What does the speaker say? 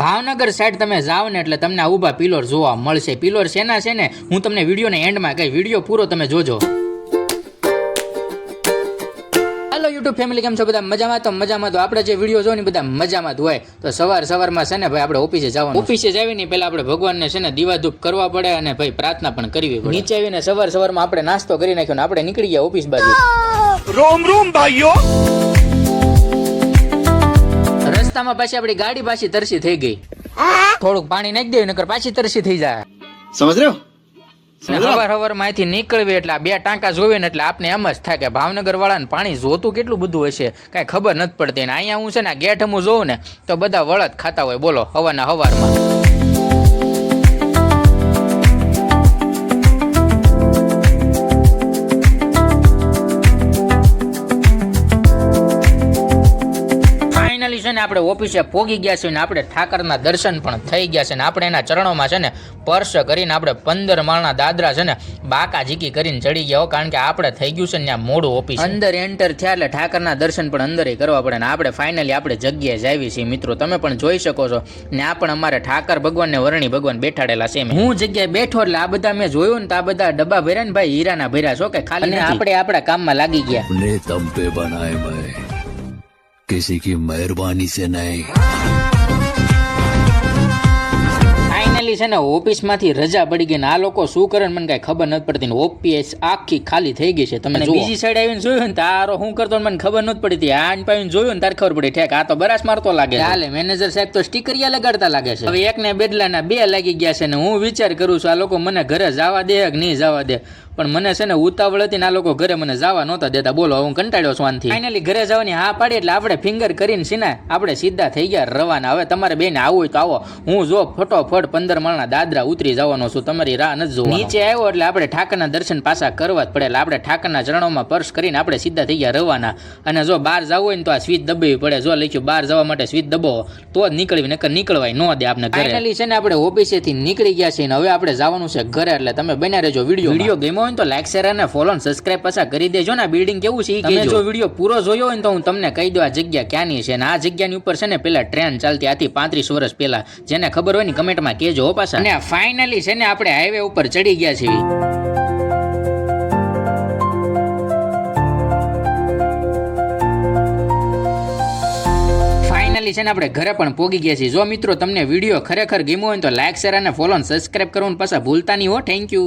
Bhavnagar side તમે જાઓ ને એટલે તમને ઊભા પિલોર જોવા મળશે. પિલોર શેના છે ને હું તમને વિડીયોના એન્ડમાં કહી, વિડીયો પૂરો તમે જોજો. હેલો યુટ્યુબ ફેમિલી, કેમ છો બધા? મજામાં? તો મજામાં તો આપણે જે વિડીયો જો ને બધા મજામાં જ હોય. તો સવારમાં છે ને ભાઈ આપણે ઓફિસે જવાનું. ઓફિસે જાવીને પહેલા આપણે ભગવાનને છે ને દીવા ધૂપ કરવા પડે અને ભાઈ પ્રાર્થના પણ કરવી પડે. નીચે આવીને સવારમાં આપણે નાસ્તો કરી નાખ્યો ને આપણે નીકળી ગયા ઓફિસ બાજુ. રોમ રોમ ભાઈઓ. રસ્તામાં પાછી આપણી ગાડી પાછી તરસી થઈ ગઈ. થોડુંક પાણી નાખી દેવું નકર પાછી તરસી થઈ જાય. સમજ રહ્યો? હવાર માંથી નીકળવી એટલે બે ટાંકા જોવે ને એટલે આપને એમ જ થાય કે ભાવનગર વાળાને પાણી જોતું કેટલું બધું હશે, કઈ ખબર નથી પડતી. અહીંયા હું છે ને ગેટ હું જોઉં ને તો બધા વળત ખાતા હોય, બોલો હવારમાં. છે ને આપણે ઓફિસે પોગી ગયા છે ને આપણે ઠાકરના દર્શન પણ થઈ ગયા છે ને આપણે એના ચરણોમાં છે ને સ્પર્શ કરીને આપણે 15 માળના દાદરા છે ને બાકા ઝીકી કરીને ચડી ગયા, કારણ કે આપણે થઈ ગયું છે ને ત્યાં મોડું ઓફિસ. અંદર એન્ટર થયા એટલે ઠાકરના દર્શન પણ અંદર કરવા પડે ને આપણે ફાઇનલી આપણે જગ્યાએ જ આવી છીએ મિત્રો. તમે પણ જોઈ શકો છો ને આ પણ અમારે ઠાકર ભગવાન ને વરણી ભગવાન બેઠાડેલા છે. હું જગ્યાએ બેઠો એટલે આ બધા મેં જોયું ને તો આ બધા ડબ્બા ભર્યા ને ભાઈ હીરાના ભર્યા છો કે ખાલી આપણે આપણા કામમાં લાગી ગયા. किसी की मेहरबानी से नहीं. ફાઇનલી છે ને ઓફિસ માંથી રજા પડી ગઈ ને આ લોકો શું કરે મને કઈ ખબર નથી પડતી. ઓફિસ આખી ખાલી થઈ ગઈ છે. તમે બીજી સાઈડ આવીને જોયું ને તારો શું કરતો મને ખબર નથી પડતી. આન પાવીને જોયું ને તારે ખબર પડી ઠેક આ તો બરાસ મારતો લાગે. હાલે મેનેજર સાહેબ તો સ્ટીકરિયા લગાડતા લાગે છે. હવે એક ને બેદલાના 2 લાગી ગયા છે ને હું વિચાર કરું છું આ લોકો મને ઘરે જવા દે કે નહીં જવા દે, પણ મને છે ને ઉતાવળ હતી ને આ લોકો ઘરે મને જવા નહોતા દેતા. બોલો હું કંટાળ્યો છું આનથી. ફાઇનલી ઘરે જવાની હા પાડી એટલે આપણે ફિંગર કરીને છે ને આપણે સીધા થઈ ગયા રવાના. હવે તમારે બેન આવું હોય તો આવો, હું જો ફટોફટ 15 માળના દાદરા ઉતરી જવાનો છું, તમારી રાહ નથી જોવાની. નીચે આવ્યો એટલે આપણે ઠાકરના દર્શન પાછા કરવા જ પડે એટલે આપણે ઠાકરના ચરણોમાં પર્સ કરીને આપણે સીધા થઈ ગયા રવાના. અને જો બહાર જવું હોય ને તો આ સ્વિચ દબાવવી પડે. જો લખ્યું બહાર જવા માટે સ્વિચ દબાવો તો જ નીકળવી, નકર નીકળવાય ન દે આપણે ઘરે. ફાઇનલી છે ને આપણે ઓફિસેથી નીકળી ગયા છીએ ને હવે આપણે જવાનું છે ઘરે. એટલે તમે બન્યા રહેજો. વિડીયો ગમ્યો હોય તો લાઈક શેર અને ફોલો અને સબસ્ક્રાઇબ પાછા કરી દેજો ને. બિલ્ડિંગ કેવું છે તમે જો વિડીયો પૂરો જોયો હોય તો હું તમને કહી દઉં આ જગ્યા ક્યાંની છે. અને આ જગ્યાની ઉપર છે ને પેલા ટ્રેન ચાલતી આથી 35 વર્ષ પહેલા. જેને ખબર હોય ને કમેન્ટમાં કહેજો પાછા. અને ફાઇનલી છે ને આપણે હાઈવે ઉપર ચડી ગયા છીએ. છે ને આપણે ઘરે પણ પોગી ગયા છીએ. જો મિત્રો તમને વિડીયો ખરેખર ગમ્યો હોય તો લાઈક શેર અને ફોલો અને સબસ્ક્રાઇબ કરવાનું પાછા ભૂલતા નહીં હો. Thank you.